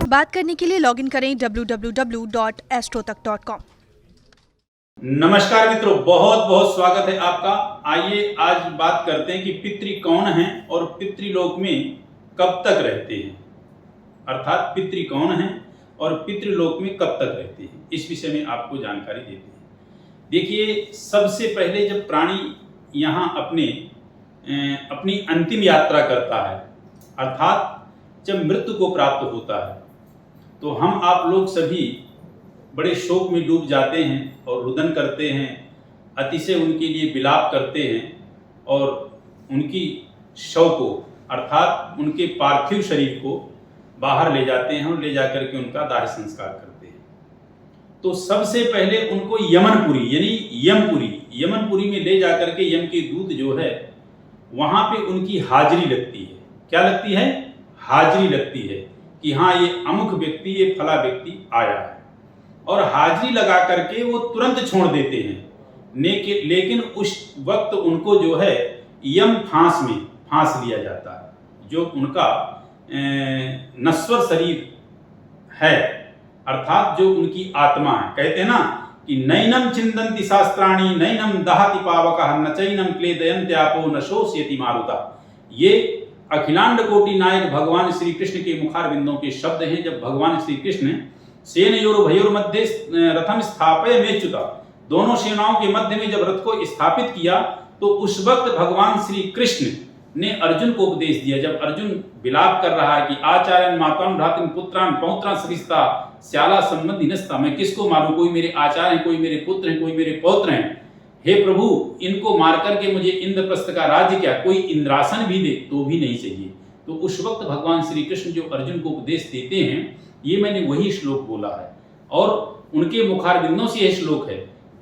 बात करने के लिए लॉगिन करें www.astrotak.com। नमस्कार मित्रों, बहुत बहुत स्वागत है आपका। आइए आज बात करते हैं कि पितृ कौन हैं और पितृलोक में कब तक रहते हैं, अर्थात पितृ कौन हैं और पितृलोक में कब तक रहते हैं, इस विषय में आपको जानकारी देते हैं। देखिए, सबसे पहले जब प्राणी यहाँ अपनी अंतिम यात्रा करता है, अर्थात जब मृत्यु को प्राप्त होता है, तो हम आप लोग सभी बड़े शोक में डूब जाते हैं और रुदन करते हैं, अतिशय उनके लिए विलाप करते हैं और उनकी शव को अर्थात उनके पार्थिव शरीर को बाहर ले जाते हैं और ले जाकर के उनका दाह संस्कार करते हैं। तो सबसे पहले उनको यमनपुरी यानी यमनपुरी में ले जाकर के यम के दूत जो है वहाँ पे उनकी हाजिरी लगती है। क्या लगती है? हाजिरी लगती है कि हाँ, ये अमुक व्यक्ति, ये फला व्यक्ति आया है, और हाजिरी लगा करके वो तुरंत छोड़ देते हैं। लेकिन उस वक्त उनको जो है यम फांस में फांस लिया जाता है, जो उनका नश्वर शरीर है, अर्थात जो उनकी आत्मा है। कहते हैं ना कि नैनम चिंदन्ति शास्त्राणि नैनम दहति पावकः न चैनम क्लेदयन्त्यापो न शोषयति मारुतः। ये अखिलांड कोटि नायक भगवान श्री कृष्ण के मुखारविंदों के शब्द हैं। जब भगवान श्री कृष्ण सेनयोर मध्य रथम स्थापय मेच्युता, दोनों सेनाओं के मध्य में जब रथ को स्थापित किया, तो उस वक्त भगवान श्री कृष्ण ने अर्जुन को उपदेश दिया। जब अर्जुन विलाप कर रहा है कि आचार्यन मातान भ्रातृन पुत्रान पौत्रान सरिस्ता श्याला संबंधी नस्ता, मैं किसको मारूं? कोई मेरे आचार्य हैं, कोई मेरे पुत्र हैं, कोई मेरे पौत्र हैं। हे प्रभु, इनको मार करके मुझे इंद्रप्रस्थ का राज्य क्या, कोई इंद्रासन भी दे तो भी नहीं चाहिए। तो उस वक्त भगवान श्री कृष्ण जो अर्जुन को उपदेश देते हैं, ये मैंने वही श्लोक बोला है और उनके मुखारविंदों से यह श्लोक है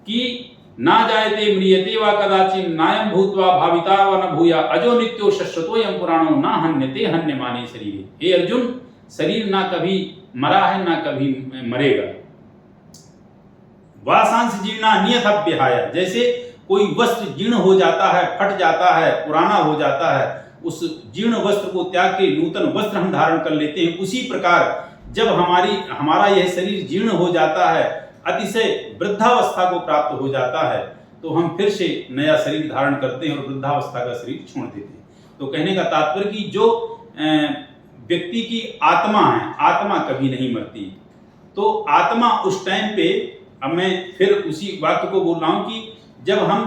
कि ना जायते म्रियते वा कदाचिन नायम भूत्वा भाविता व न भूया अजो नित्यो शश्वतोयम पुराणो ना हन्यते हन्यमाने शरीरे। हे अर्जुन, शरीर ना कभी मरा है ना कभी मरेगा। वासांश जीर्णा नियतभ्यहाय, जैसे कोई वस्त्र जीर्ण हो जाता है, फट जाता है, पुराना हो जाता है, उस जीर्ण वस्त्र को त्याग के नूतन वस्त्र हम धारण कर लेते हैं। उसी प्रकार जब हमारा यह शरीर जीर्ण हो जाता है, अतिशय वृद्धावस्था को प्राप्त हो जाता है, तो हम फिर से नया शरीर धारण करते हैं और वृद्धावस्था का शरीर छोड़ देते हैं। तो कहने का तात्पर्य कि जो व्यक्ति की आत्मा है, आत्मा कभी नहीं मरती। तो आत्मा उस टाइम पे, अब मैं फिर उसी वाक्य को बोल रहा हूं कि जब हम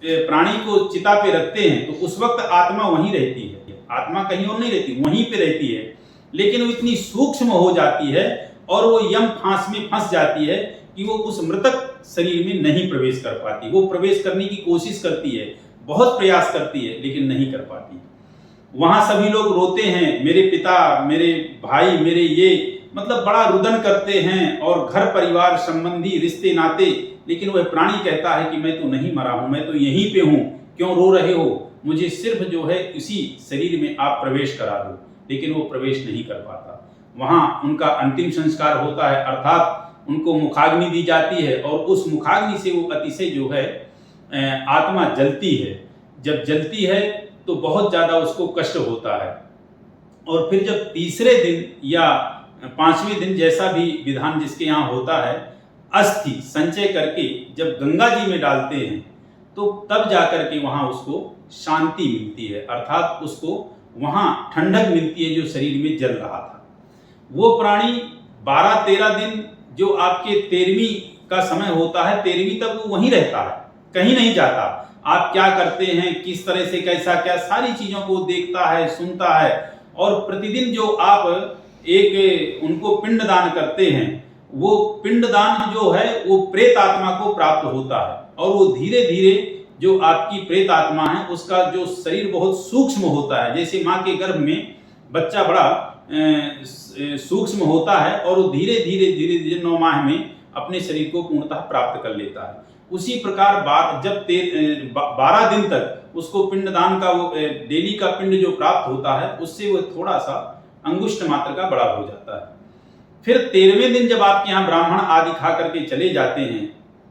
प्राणी को चिता पे रखते हैं तो उस वक्त आत्मा वहीं रहती है, आत्मा कहीं और नहीं रहती, वहीं पे रहती है। लेकिन वो इतनी सूक्ष्म हो जाती है और वो यम फांस में फंस जाती है कि वो उस मृतक शरीर में नहीं प्रवेश कर पाती। वो प्रवेश करने की कोशिश करती है, बहुत प्रयास करती है, लेकिन नहीं कर पाती। वहां सभी लोग रोते हैं, मेरे पिता, मेरे भाई, मेरे ये, मतलब बड़ा रुदन करते हैं और घर परिवार संबंधी रिश्ते नाते। लेकिन वह प्राणी कहता है कि मैं तो नहीं मरा हूं, मैं तो यहीं पे हूं, क्यों रो रहे हो? मुझे सिर्फ जो है इसी शरीर में आप प्रवेश करा दो। लेकिन वो प्रवेश नहीं कर पाता। वहां उनका अंतिम संस्कार होता है, अर्थात उनको मुखाग्नि दी जाती है और उस मुखाग्नि से वो अतिशय जो है आत्मा जलती है। जब जलती है तो बहुत ज्यादा उसको कष्ट होता है। और फिर जब तीसरे दिन या पांचवें दिन, जैसा भी विधान जिसके यहाँ होता है, अस्थि संचय करके जब गंगा जी में डालते हैं, तो तब जाकर के वहां उसको शांति मिलती है, अर्थात उसको वहां ठंडक मिलती है जो शरीर में जल रहा था। वो प्राणी 12-13 दिन जो आपके 13वीं का समय होता है, 13वीं तक वो वहीं रहता है, कहीं नहीं जाता। आप क्या करते हैं, किस तरह से, कैसा क्या, सारी चीजों को देखता है, सुनता है। और प्रतिदिन जो आप एक उनको पिंडदान करते हैं, वो पिंडदान जो है वो प्रेत आत्मा को प्राप्त होता है। और वो धीरे धीरे जो आपकी प्रेत आत्मा है उसका जो शरीर बहुत सूक्ष्म होता है, जैसे माँ के गर्भ में बच्चा बड़ा सूक्ष्म होता है, और वो धीरे धीरे 9 माह में अपने शरीर को पूर्णतः प्राप्त कर लेता है। उसी प्रकार जब 12 दिन तक उसको पिंडदान का, वो डेली का पिंड जो प्राप्त होता है, उससे वो थोड़ा सा अंगुष्ठ मात्र का बड़ा हो जाता है। फिर 13वें दिन जब आपके यहाँ ब्राह्मण आदि खा करके चले जाते हैं,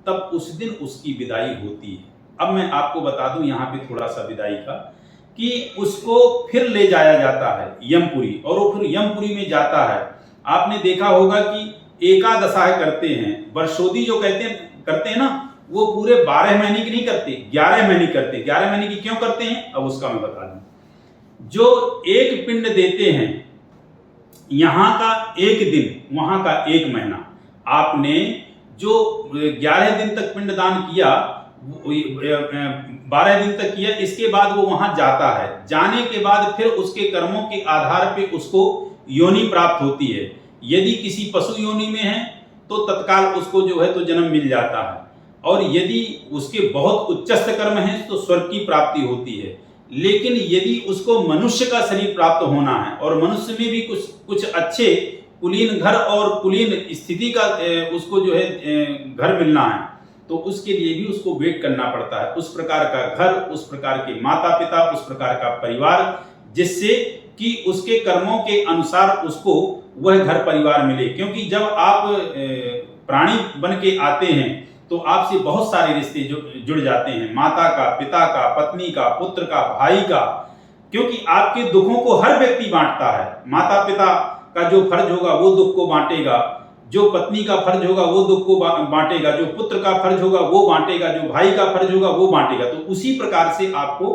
तब उस दिन उसकी विदाई होती है। अब मैं आपको बता दूं यहाँ पे थोड़ा सा विदाई का, कि उसको फिर ले जाया जाता है यमपुरी, और वो फिर यमपुरी में जाता है। आपने देखा होगा कि एकादशाह करते हैं, वर्षोदी जो करते हैं ना, वो पूरे 12 महीने की नहीं करते, 11 महीने करते। 11 महीने की क्यों करते हैं, अब उसका मैं बता दूं। जो एक पिंड देते हैं, यहां का एक दिन, वहां का एक महीना, आपने जो 11 दिन तक पिंडदान किया, 12 दिन तक किया, इसके बाद वो वहां जाता है। जाने के बाद फिर उसके कर्मों के आधार पे उसको योनि प्राप्त होती है। यदि किसी पशु योनि में है तो तत्काल उसको जो है तो जन्म मिल जाता है, और यदि उसके बहुत उच्चस्थ कर्म हैं तो स्वर्ग की प्राप्ति होती है। लेकिन यदि उसको मनुष्य का शरीर प्राप्त होना है और मनुष्य में भी कुछ अच्छे कुलीन घर और कुलीन स्थिति का उसको जो है घर मिलना है, तो उसके लिए भी उसको वेट करना पड़ता है। उस प्रकार का घर, उस प्रकार के माता पिता, उस प्रकार का परिवार, जिससे कि उसके कर्मों के अनुसार उसको वह घर परिवार मिले। क्योंकि जब आप प्राणी बन के आते हैं तो आपसे बहुत सारे रिश्ते जुड़ जाते हैं, माता का, पिता का, पत्नी का, पुत्र का, भाई का, क्योंकि आपके दुखों को हर व्यक्ति बांटता है। माता पिता का जो फर्ज होगा वो दुख को बांटेगा, जो पत्नी का फर्ज होगा वो दुख को बांटेगा, जो पुत्र का फर्ज होगा वो बांटेगा, जो भाई का फर्ज होगा वो बांटेगा। तो उसी प्रकार से आपको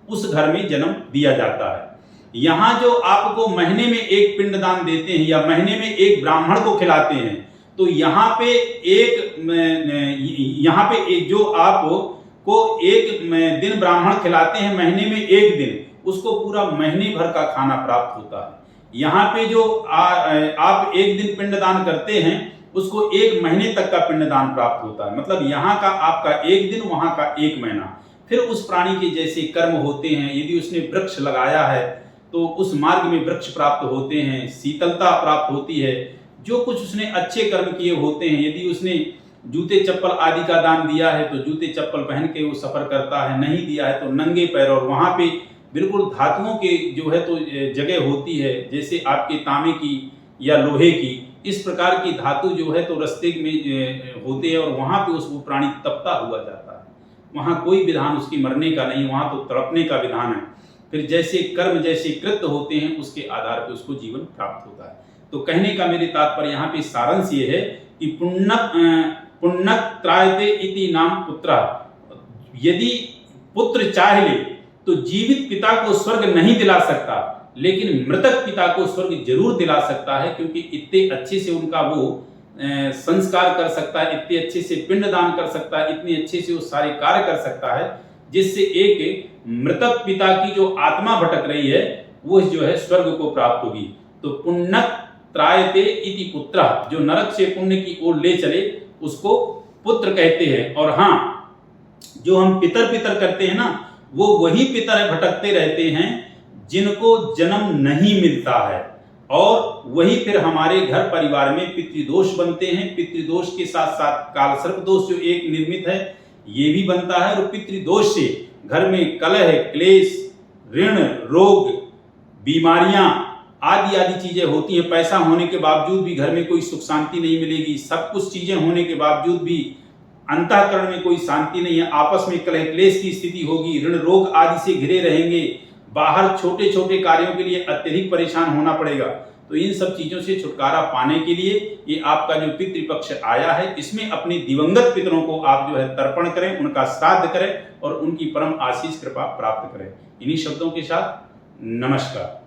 उस घर में जन्म दिया जाता है। यहां जो आपको महीने में एक पिंडदान देते हैं या महीने में एक ब्राह्मण को खिलाते हैं, तो यहाँ पे एक जो आपको एक दिन ब्राह्मण खिलाते हैं, महीने में एक दिन, उसको पूरा महीने भर का खाना प्राप्त होता है। यहाँ पे जो आप एक दिन पिंडदान करते हैं, उसको एक महीने तक का पिंडदान प्राप्त होता है। मतलब यहाँ का आपका एक दिन, वहां का एक महीना। फिर उस प्राणी के जैसे कर्म होते हैं, यदि उसने वृक्ष लगाया है तो उस मार्ग में वृक्ष प्राप्त होते हैं, शीतलता प्राप्त होती है। जो कुछ उसने अच्छे कर्म किए होते हैं, यदि उसने जूते चप्पल आदि का दान दिया है तो जूते चप्पल पहन के वो सफर करता है, नहीं दिया है तो नंगे पैर, और वहां पे बिल्कुल धातुओं के जो है तो जगह होती है, जैसे आपके तांबे की या लोहे की, इस प्रकार की धातु जो है तो रास्ते में होते हैं, और वहां पे उसको प्राणी तपता हुआ जाता है। वहां कोई विधान उसकी मरने का नहीं, वहां तो तड़पने का विधान है। फिर जैसे कर्म, जैसे कृत्य होते हैं, उसके आधार पर उसको जीवन प्राप्त होता है। तो कहने का मेरे तात्पर्य यहाँ पे सारांश ये है कि पुण्यक त्रायते इति नाम पुत्र। यदि पुत्र चाह ले तो जीवित पिता को स्वर्ग नहीं दिला सकता, लेकिन मृतक पिता को स्वर्ग जरूर दिला सकता है, क्योंकि इतने अच्छे से उनका वो संस्कार कर सकता है, इतने अच्छे से पिंडदान कर सकता है, इतने अच्छे से वो सारे कार्य कर सकता है, जिससे एक मृतक पिता की जो आत्मा भटक रही है वो जो है स्वर्ग को प्राप्त होगी। तो पुण्यक त्रायते इति पुत्र, जो नरक से पुण्य की ओर ले चले उसको पुत्र कहते हैं। और हाँ, जो हम पितर करते हैं ना, वो वही पितर भटकते रहते हैं जिनको जन्म नहीं मिलता है, और वही फिर हमारे घर परिवार में पितृदोष बनते हैं। पितृदोष के साथ साथ कालसर्प दोष जो एक निर्मित है, ये भी बनता है, और पितृदोष से घर में कलह, क्लेश, ऋण, रोग, बीमारियां आदि चीजें होती हैं। पैसा होने के बावजूद भी घर में कोई सुख शांति नहीं मिलेगी, सब कुछ चीजें होने के बावजूद भी अंतःकरण में कोई शांति नहीं है, आपस में कलह क्लेश की स्थिति होगी, ऋण रोग आदि से घिरे रहेंगे, बाहर छोटे छोटे कार्यों के लिए अत्यधिक परेशान होना पड़ेगा। तो इन सब चीजों से छुटकारा पाने के लिए ये आपका जो पितृपक्ष आया है, इसमें अपने दिवंगत पितरों को आप जो है तर्पण करें, उनका श्राद्ध करें और उनकी परम आशीष कृपा प्राप्त करें। इन्हीं शब्दों के साथ नमस्कार।